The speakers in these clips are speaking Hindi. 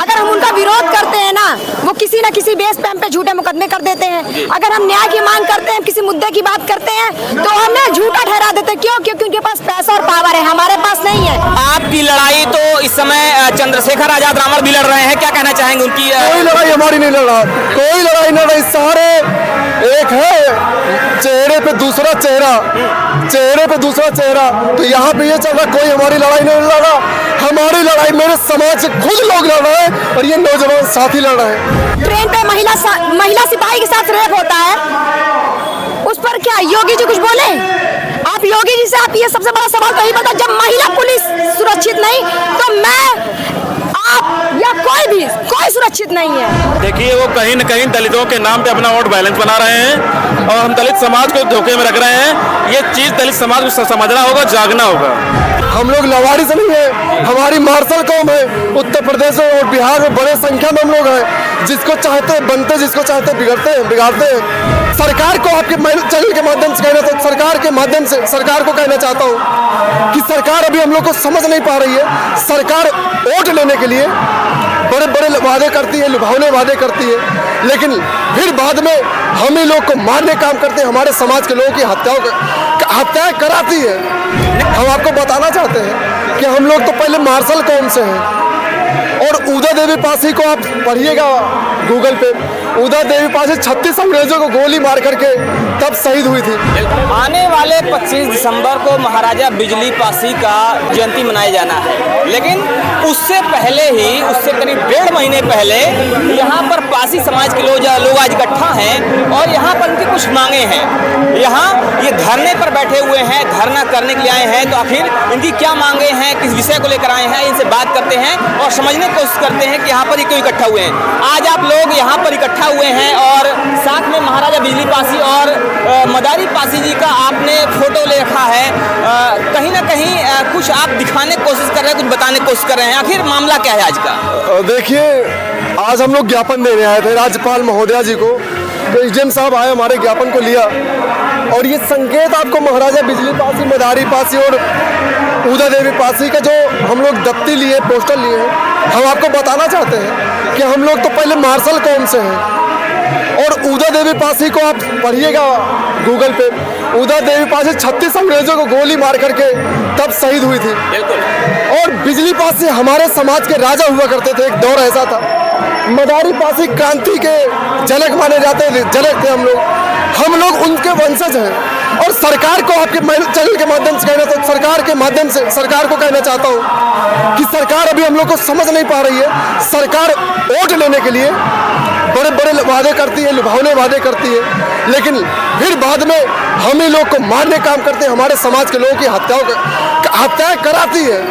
अगर हम उनका विरोध करते हैं ना, वो किसी न किसी बेस पे हम पे झूठे मुकदमे कर देते हैं। अगर हम न्याय की मांग करते हैं, किसी मुद्दे की बात करते हैं, तो हमें झूठा ठहरा देते हैं। क्यों? क्योंकि उनके पास पैसा और पावर है, हमारे पास नहीं है। आपकी लड़ाई तो इस समय चंद्रशेखर आजाद रावण भी लड़ रहे हैं, क्या कहना चाहेंगे उनकी? कोई लड़ाई हमारी नहीं लड़ रहा, कोई लड़ाई नहीं लड़ रही। सारे एक है, चेहरे पे दूसरा चेहरा, चेहरे पे दूसरा चेहरा। तो यहाँ पे ये चल रहा, कोई हमारी लड़ाई नहीं लड़ रहा। हमारी लड़ाई मेरे समाज से खुद लोग लड़ रहे हैं और ये नौजवान साथी लड़ रहे हैं। ट्रेन पे महिला सिपाही के साथ रेप होता है, उस पर क्या योगी जी कुछ बोले? आप योगी जी से आप ये सबसे बड़ा सवाल तो ही बता, जब महिला पुलिस सुरक्षित नहीं तो मैं, आप या कोई सुरक्षित नहीं है। देखिए, वो कहीं न कहीं दलितों के नाम पे अपना वोट बैलेंस बना रहे हैं और हम दलित समाज को धोखे में रख रहे हैं। ये चीज दलित समाज को समझना होगा, जागना होगा। हम लोग लवारिस नहीं है, हमारी मार्शल कौम है। उत्तर प्रदेश और बिहार में बड़े संख्या में हम लोग हैं। जिसको चाहते बनते, जिसको चाहते बिगाड़ते हैं। सरकार को आपके चैनल के माध्यम से कहना, तो सरकार के माध्यम से सरकार को कहना चाहता हूँ कि सरकार अभी हम लोग को समझ नहीं पा रही है। सरकार वोट लेने के लिए बड़े बड़े वादे करती है, लुभावने वादे करती है, लेकिन फिर बाद में हम ही लोग को मारने काम करते हैं। हमारे समाज के लोगों की हत्याएं कराती है। हम आपको बताना चाहते हैं कि हम लोग तो पहले मार्शल कौम से हैं। और उदा देवी पासी को आप पढ़िएगा गूगल पे, उदा देवी पासी 36 अंग्रेजों को गोली मार करके तब शहीद हुई थी। आने वाले 25 दिसंबर को महाराजा बिजली पासी का जयंती मनाया जाना है, लेकिन उससे पहले ही, उससे करीब 1.5 महीने पहले यहाँ पर पासी समाज के लोग आज इकट्ठा हैं और यहाँ पर उनकी कुछ मांगे हैं। यहाँ ये धरने पर बैठे हुए हैं, धरना करने के लिए आए हैं। तो आखिर इनकी क्या मांगे हैं, किस विषय को लेकर आए हैं, इनसे बात करते हैं और समझने की कोशिश करते हैं कि यहाँ पर क्यों इकट्ठा हुए हैं। आज आप लोग यहाँ पर इकट्ठा हुए हैं और साथ में महाराजा बिजली पासी और मदारी पासी जी का आपने फोटो ले रखा है। कहीं ना कहीं कुछ आप दिखाने की कोशिश कर रहे हैं, कुछ बताने की कोशिश कर रहे हैं। आखिर मामला क्या है आज का? देखिए, आज हम लोग ज्ञापन देने आए थे राज्यपाल महोदया जी को। तो एसडीएम साहब आए, हमारे ज्ञापन को लिया और ये संकेत आपको महाराजा बिजली पासी, मदारी पासी और उदा देवी पासी का जो हम लोग दफ्ती लिए, पोस्टर लिए हैं, हम आपको बताना चाहते हैं कि हम लोग तो पहले मार्शल कौम से हैं। और उदा देवी पासी को आप पढ़िएगा गूगल पे, उदा देवी पासी 36 अंग्रेजों को गोली मार करके तब शहीद हुई थी। और बिजली पासी हमारे समाज के राजा हुआ करते थे, एक दौर ऐसा था। मदारी पासी क्रांति के जनक माने जाते थे, जनक थे हम लोग उनके वंशज हैं। और सरकार को आपके चैनल के माध्यम से कहना, तो सरकार के माध्यम से सरकार को कहना चाहता हूँ कि सरकार अभी हम लोग को समझ नहीं पा रही है। सरकार वोट लेने के लिए बड़े बड़े वादे करती है, लुभावने वादे करती है, लेकिन फिर बाद में हम ही लोग को मारने काम करते हैं। हमारे समाज के लोगों की हत्याएं कराती है।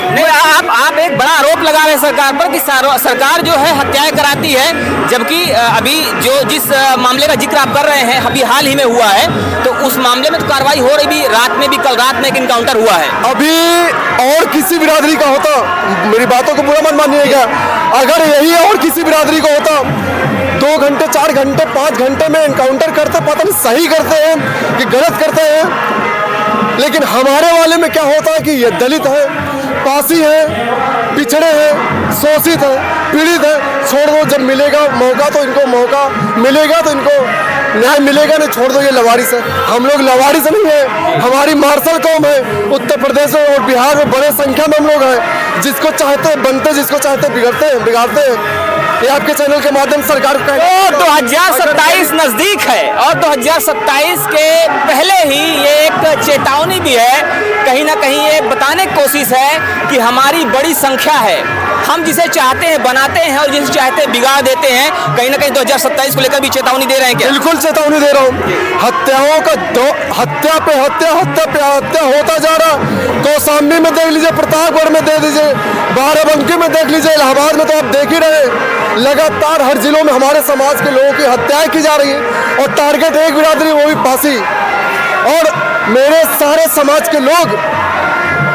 नहीं, आप एक बड़ा आरोप लगा रहे हैं सरकार पर कि सरकार जो है हत्याएं कराती है, जबकि अभी जिस मामले का जिक्र आप कर रहे हैं अभी हाल ही में हुआ है, तो उस मामले में तो कार्रवाई हो रही भी, रात में भी, कल रात में एक इनकाउंटर हुआ है। अभी और किसी बिरादरी का होता, मेरी बातों को बुरा मत मानिएगा, अगर यही और किसी बिरादरी का होता 2 घंटे, 4 घंटे, 5 घंटे में इनकाउंटर करते, पता नहीं सही करते हैं कि गलत करते हैं। लेकिन हमारे वाले में क्या होता है कि ये दलित है, पासी है, पिछड़े हैं, शोषित है, पीड़ित है, छोड़ दो, जब मिलेगा मौका तो इनको मौका मिलेगा, तो इनको न्याय मिलेगा, नहीं छोड़ दो, ये लवारिस है। हम लोग लवारिस नहीं है, हमारी मार्शल कौम है। उत्तर प्रदेश और बिहार में बड़े संख्या में हम लोग हैं। जिसको चाहते बनते, जिसको चाहते बिगाड़ते हैं। ये आपके चैनल के माध्यम से सरकार को 2027 नजदीक है और 2027 के पहले ही ये एक चेतावनी भी है। कहीं ना कहीं ये बताने की कोशिश है कि हमारी बड़ी संख्या है, हम जिसे चाहते हैं बनाते हैं और जिसे चाहते हैं बिगाड़ देते हैं। कहीं ना कहीं 2027 को लेकर भी चेतावनी दे रहे हैं क्या? बिल्कुल चेतावनी दे रहा हूँ। हत्याओं का हत्या पे हत्या होता जा रहा। कौशाम्बी में देख लीजिए, प्रतापगढ़ में देख लीजिए, बाराबंकी में देख लीजिए, इलाहाबाद में तो आप देख ही रहे, लगातार हर जिलों में हमारे समाज के लोगों की हत्याएं की जा रही है। और टारगेट एक बिरादरी, वो भी पासी। और मेरे सारे समाज के लोग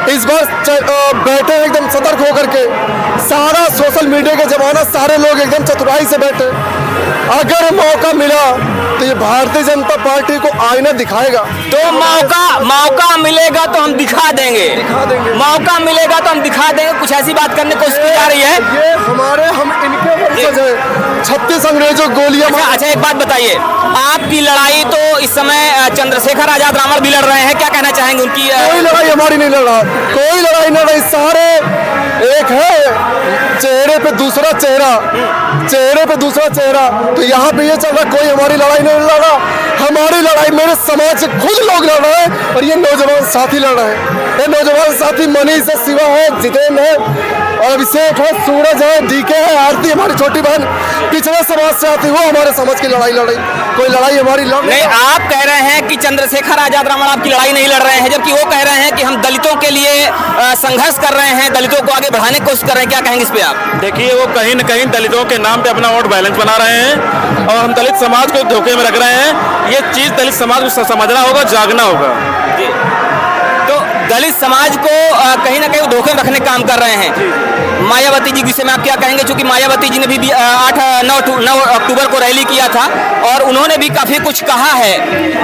इस बार बैठे एकदम सतर्क होकर के। सारा सोशल मीडिया का जमाना, सारे लोग एकदम चतुराई से बैठे। अगर मौका मिला तो ये भारतीय जनता पार्टी को आईना दिखाएगा। तो मौका मिलेगा तो हम दिखा देंगे, मौका मिलेगा तो हम दिखा देंगे। कुछ ऐसी बात करने की कोशिश की जा रही है। ये हम अंग्रेजों गोलियां अच्छा एक बात बताइए, आपकी लड़ाई तो इस समय चंद्रशेखर आजाद रावण भी लड़ रहे हैं, क्या कहना चाहेंगे उनकी? कोई लड़ाई हमारी नहीं लड़ रहा, कोई लड़ाई नहीं लड़ रही, सारे एक है, चेहरे पे दूसरा चेहरा, चेहरे पे दूसरा चेहरा। तो यहाँ पे ये चल रहा, कोई हमारी लड़ाई नहीं लड़ रहा, हमारी लड़ाई मेरे समाज से खुद लोग लड़ रहे हैं और ये नौजवान साथी लड़ रहे हैं। ये नौजवान साथी मनीष है, शिवा है, जितेंद्र है और अभिषेक है, सूरज है, डीके है, आरती हमारी छोटी बहन पिछड़े समाज से आती, वो हमारे समाज की लड़ाई लड़ रही, कोई लड़ाई हमारी लड़ नहीं, आप कह रहे हैं कि चंद्रशेखर आजाद रावण आपकी लड़ाई नहीं लड़ रहे हैं, जबकि वो कह रहे हैं कि हम दलितों के लिए संघर्ष कर रहे हैं, दलितों को आगे बढ़ाने की कोशिश कर रहे हैं, क्या कहेंगे इस पे आप? देखिए, वो कहीं न कहीं दलितों के नाम पे अपना वोट बैलेंस बना रहे हैं और हम दलित समाज को धोखे में रख रहे हैं। ये चीज़ दलित समाज को समझना होगा, जागना होगा। तो दलित समाज को कहीं ना कहीं धोखे में रखने का काम कर रहे हैं। मायावती जी के विषय में आप क्या कहेंगे? क्योंकि मायावती जी ने भी 9 अक्टूबर को रैली किया था और उन्होंने भी काफी कुछ कहा है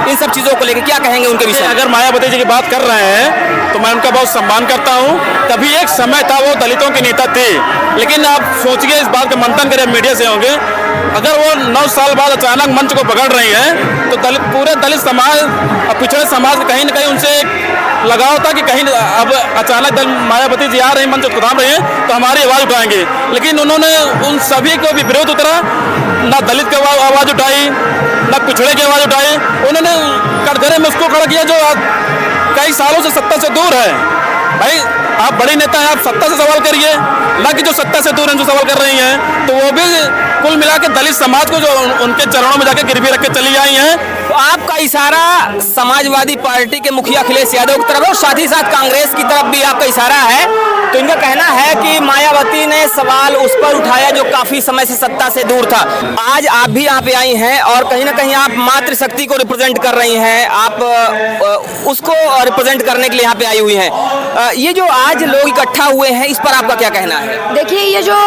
इन सब चीजों को लेकर, क्या कहेंगे उनके विषय में? अगर मायावती जी की बात कर रहे हैं तो मैं उनका बहुत सम्मान करता हूं। तभी एक समय था वो दलितों के नेता थे, लेकिन आप सोचिए, इस बात का मंथन करें, मीडिया से होंगे, अगर वो 9 साल बाद अचानक मंच को पकड़ रही हैं तो पूरे दलित समाज और पिछड़े समाज कहीं न कहीं उनसे लगाव था कि कहीं अब अचानक मायावती जी आ रही मंच को थाम रही हैं तो हमारी आवाज़ उठाएंगे, लेकिन उन्होंने उन सभी को भी विरोध उतरा, ना दलित की आवाज़ उठाई, ना पिछड़े की आवाज़ उठाई, उन्होंने कटघरे में उसको खड़ा किया जो कई सालों से सत्ता से दूर है। भाई, आप बड़ी नेता हैं, आप सत्ता से सवाल करिए, ना कि जो सत्ता से दूर हैं जो सवाल कर रही हैं। तो वो भी कुल मिला के दलित समाज को जो उनके चरणों में जाके गिरवी रख के चली आई हैं। तो आपका इशारा समाजवादी पार्टी के मुखिया अखिलेश यादव की तरफ और साथ ही साथ कांग्रेस की तरफ भी आपका इशारा है। तो इनका कहना है कि मायावती ने सवाल उस पर उठाया जो काफी समय से सत्ता से दूर था। आज आप भी यहाँ पे आई हैं और कहीं ना कहीं आप मातृशक्ति को रिप्रेजेंट कर रही हैं, आप उसको रिप्रेजेंट करने के लिए यहाँ पे आई हुई हैं। ये जो आज लोग इकट्ठा हुए हैं, इस पर आपका क्या कहना है? देखिए, ये जो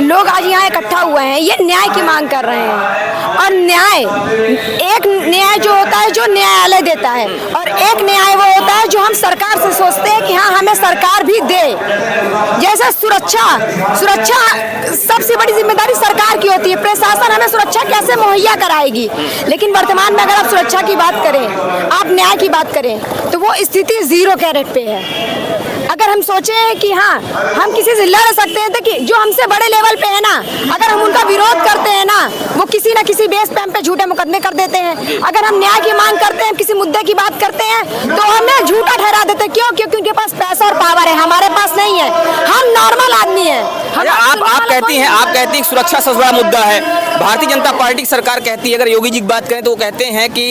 लोग आज यहाँ इकट्ठा हुए हैं, ये न्याय की मांग कर रहे हैं और एक न्याय जो होता है जो न्यायालय देता है और एक न्याय वो होता है जो हम सरकार से सोचते हैं कि हाँ, हमें सरकार भी दे। जैसे सुरक्षा सबसे बड़ी जिम्मेदारी सरकार की होती है, प्रशासन हमें सुरक्षा कैसे मुहैया कराएगी। लेकिन वर्तमान में अगर आप सुरक्षा की बात करें, आप न्याय की बात करें, तो वो स्थिति 0 कैरेट पे है। अगर हम सोचें कि हाँ, हम किसी से लड़ सकते हैं, तो कि जो हमसे बड़े लेवल पे है ना, अगर हम उनका विरोध करते हैं ना, वो किसी ना किसी बेस पे हम पे झूठे मुकदमे कर देते हैं। अगर हम न्याय की मांग करते हैं, किसी मुद्दे की बात करते हैं, तो हमें झूठा ठहरा देते हैं। क्यों? क्योंकि उनके पास पैसा और पावर है, हमारे पास नहीं है। हम नॉर्मल आदमी हैं। आप कहती हैं सुरक्षा सबसे बड़ा मुद्दा है। भारतीय जनता पार्टी की सरकार कहती है, अगर योगी जी की बात करें तो वो कहते हैं कि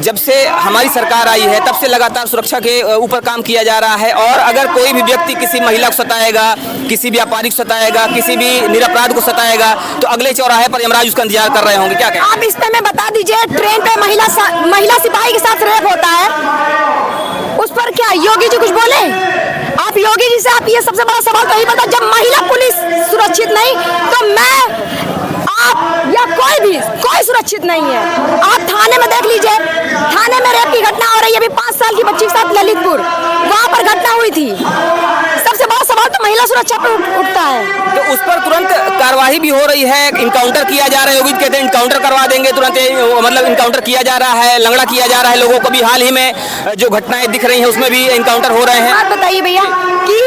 जब से हमारी सरकार आई है तब से लगातार सुरक्षा के ऊपर काम किया जा रहा है और अगर कोई भी व्यक्ति किसी महिला को सताएगा, किसी व्यापारी को सताएगा, किसी भी निरपराध को सताएगा तो अगले चौराहे पर यमराज उसका इंतजार कर रहे होंगे। क्या कहें आप? इस पे मैं बता दीजिए, ट्रेन पे महिला सिपाही के साथ रेप होता है, उस पर क्या योगी जी कुछ बोले? आप योगी जी से आप ये सबसे बड़ा सवाल तो ही बता, जब महिला पुलिस सुरक्षित नहीं तो मैं, आप या कोई सुरक्षित नहीं है। आप थाने में देख लीजिए, थाने में रेप की घटना हो रही है, अभी 5 साल की बच्ची के साथ ललितपुर, वहां पर घटना हुई थी। सबसे बड़ा सवाल तो महिला सुरक्षा पे उठता है। तो उस पर तुरंत कार्रवाई भी हो रही है, इनकाउंटर किया जा रहा है। योगी जी कहते हैं इनकाउंटर करवा देंगे तुरंत, मतलब इनकाउंटर किया जा रहा है, लंगड़ा किया जा रहा है लोगों को भी। हाल ही में जो घटनाएं दिख रही हैं उसमें भी इनकाउंटर हो रहे हैं। बात बताइए भैया कि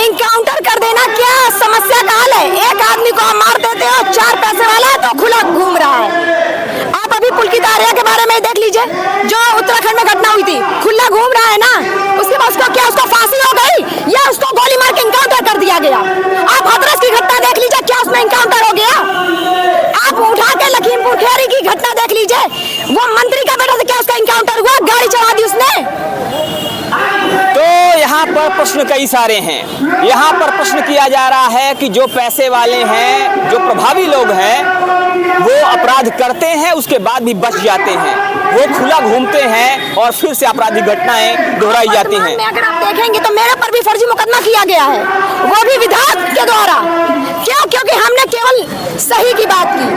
इनकाउंटर कर देना क्या समस्या का हल है? एक आदमी को आप मार देते हो, 4 पैसे वाला है तो खुला घूम रहा है। आप अभी पुलकित आर्या के बारे में देख लीजिए, जो उत्तराखंड में घटना हुई थी, खुला घूम रहा है ना, उसके बाद उसको फांसी हो गई या उसको गोली मार के इनकाउंटर कर दिया गया? आप हाथरस की घटना देख लीजिए, क्या उसमें इनकाउंटर हो गया? आप उठा के लखीमपुर खीरी की घटना देख लीजिए, वो मंत्री का बेटा से क्या उसका इनकाउंटर हुआ? गाड़ी चढ़ा दी उसने। तो यहाँ पर प्रश्न कई सारे हैं। यहाँ पर प्रश्न किया जा रहा है कि जो पैसे वाले हैं, जो प्रभावी लोग हैं, वो अपराध करते हैं, उसके बाद भी बच जाते हैं, वो खुला घूमते हैं और फिर से आपराधिक घटनाएं दोहराई जाती हैं। अगर आप देखेंगे तो मेरे पर भी फर्जी मुकदमा किया गया है, वो भी विधायक के द्वारा। क्यों? क्योंकि हमने केवल सही की बात की।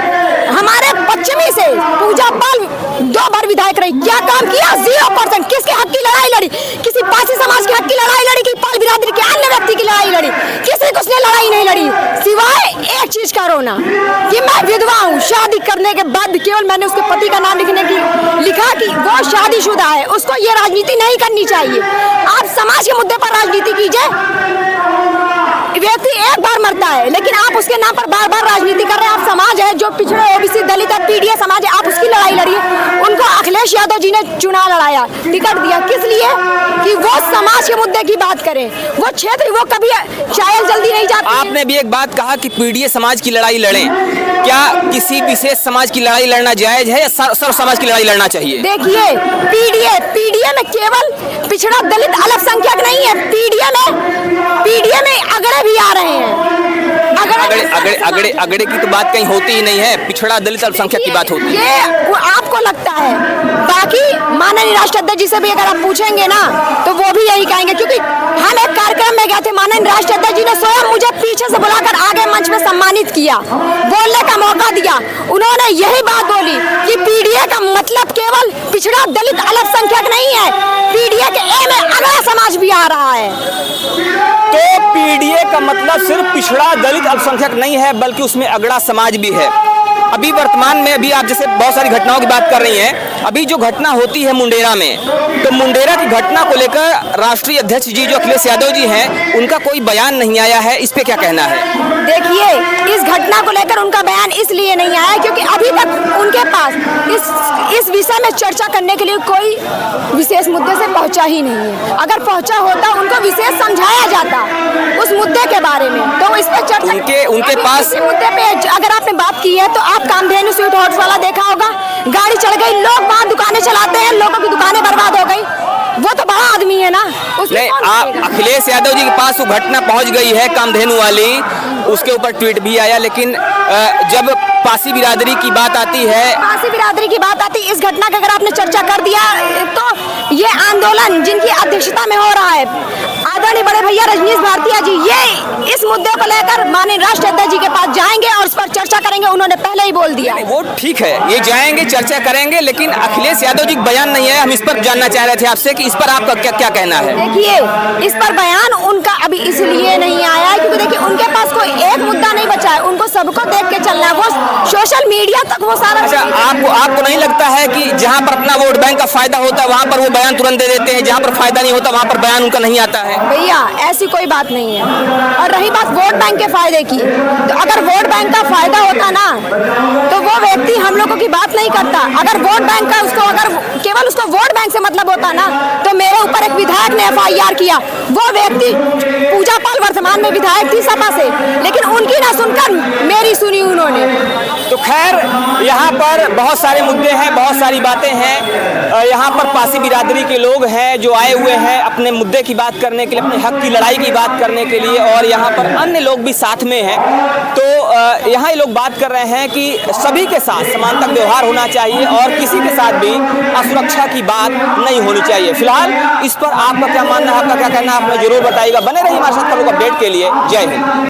हमारे पश्चिमी से पूजा पाल 2 बार विधायक रही, क्या काम किया? 0%। किसके हक की लड़ाई लड़ी? किसी पासी समाज के हक की लड़ाई लड़ी कि पाल बिरादरी के अन्य व्यक्ति की लड़ाई लड़ी? किसी को उसने लड़ाई नहीं लड़ी, सिवाय एक चीज का रोना कि मैं विधवा हूँ, शादी करने के बाद केवल मैंने उसके पति का नाम लिखा कि वो शादीशुदा है। उसको ये राजनीति नहीं करनी चाहिए। आप समाज के मुद्दे पर राजनीति कीजिए। व्यक्ति एक बार मरता है, लेकिन आप उसके नाम पर बार बार राजनीति कर रहे हैं। आप समाज है जो पिछड़े ओबीसी दलित है, पीडीए समाज है, आप उसकी लड़ाई लड़िए। उनको अखिलेश यादव जी ने चुनाव लड़ाया, टिकट दिया, किस लिए? कि वो समाज के मुद्दे की बात करें। वो क्षेत्र वो कभी शायद जल्दी नहीं जाती। आपने भी एक बात कहा कि पीडीए समाज की लड़ाई लड़ें। क्या किसी विशेष समाज की लड़ाई लड़ना जायज है या सर्व समाज की लड़ाई लड़ना चाहिए? देखिए, पीडीए में केवल पिछड़ा दलित अल्पसंख्यक नहीं है। पीडीए में अगड़े भी आ रहे हैं। अगड़े की तो बात कहीं होती ही नहीं है, पिछड़ा दलित अल्पसंख्यक की बात होती है। ये वो आपको लगता है। बाकी माननीय राष्ट्राध्यक्ष जी से भी अगर आप पूछेंगे ना तो वो भी यही कहेंगे, क्योंकि हम एक कार्यक्रम में गए थे, माननीय राष्ट्राध्यक्ष जी ने स्वयं मुझे पीछे से बुलाकर आगे मंच में सम्मानित किया, बोलने का मौका दिया। उन्होंने यही बात बोली कि पीडीए का मतलब केवल पिछड़ा दलित अल्पसंख्यक नहीं है, पीडीए के ए में अगला समाज भी आ रहा है। तो पीडीए का मतलब सिर्फ पिछड़ा दलित अल्पसंख्यक नहीं है, बल्कि उसमें अगड़ा समाज भी है। अभी वर्तमान में अभी आप जैसे बहुत सारी घटनाओं की बात कर रही हैं, अभी जो घटना होती है मुंडेरा में, तो मुंडेरा की घटना को लेकर राष्ट्रीय अध्यक्ष जी जो अखिलेश यादव जी हैं, उनका कोई बयान नहीं आया है। इस पे क्या कहना है? देखिए, इस घटना को लेकर उनका बयान इसलिए नहीं आया क्योंकि अभी तक उनके पास इस विषय में चर्चा करने के लिए कोई विशेष मुद्दे से पहुंचा ही नहीं है। अगर पहुंचा होता, उनको विशेष समझाया जाता उस मुद्दे के बारे में, तो इस पर चर्चा उनके पास मुद्दे पे अगर आपने बात की है तो आप कामधेनु स्वीट हाउस वाला देखा होगा, गाड़ी चढ़ गई, लोग वहाँ दुकानें चलाते हैं, लोगों की दुकानें बर्बाद हो गई। वो तो बड़ा आदमी है ना। अखिलेश यादव जी के पास वो घटना पहुंच गई है कामधेनु वाली, उसके ऊपर ट्वीट भी आया, लेकिन जब पासी बिरादरी की बात आती है, इस घटना की अगर आपने चर्चा कर दिया तो ये आंदोलन जिनकी अध्यक्षता में हो रहा है आदरणीय बड़े भैया रजनीश भारतीय जी, ये इस मुद्दे को लेकर माननीय राष्ट्राध्यक्ष जी के पास जाएंगे और उस पर चर्चा करेंगे। उन्होंने पहले ही बोल दिया। वो ठीक है, ये जाएंगे, चर्चा करेंगे, लेकिन अखिलेश यादव जी का बयान नहीं है। हम इस पर जानना चाह रहे थे आपसे कि इस पर आपका क्या कहना है? देखिए, इस पर बयान उनका अभी इसलिए नहीं आया है क्योंकि देखिए उनके पास कोई एक मुद्दा नहीं बचा है, उनको सबको देख के चलना है। वो सोशल मीडिया तक वो सारा। अच्छा, आपको नहीं लगता है कि जहाँ पर अपना वोट बैंक का फायदा होता है वहाँ पर वो बयान तुरंत दे देते हैं, जहाँ पर फायदा नहीं होता वहाँ पर बयान उनका नहीं आता है? भैया, ऐसी कोई बात नहीं है। और रही बात वोट बैंक के फायदे की, तो अगर वोट बैंक का फायदा होता ना तो वो व्यक्ति हम लोगों की बात नहीं करता। अगर वोट बैंक का अगर केवल उसको वोट बैंक से मतलब होता ना तो मेरे ऊपर एक विधायक ने FIR किया। वो व्यक्ति पूजा पाल वर्तमान में विधायक थी सपा से, लेकिन उनकी ना सुनकर मेरी सुनी उन्होंने। तो खैर, यहाँ पर बहुत सारे मुद्दे हैं, बहुत सारी बातें हैं। यहाँ पर पासी बिरादरी के लोग हैं जो आए हुए हैं अपने मुद्दे की बात करने के लिए, अपने हक की लड़ाई की बात करने के लिए, और यहाँ पर अन्य लोग भी साथ में हैं। तो यहाँ ये लोग बात कर रहे हैं कि सभी के साथ समानता व्यवहार होना चाहिए और किसी के साथ भी असुरक्षा की बात नहीं होनी चाहिए। फिलहाल इस पर आपका क्या मानना है, आपका क्या कहना है, आप हमें जरूर बताइएगा। बने रहिए हमारे साथ खबरों का अपडेट के लिए। जय हिंद।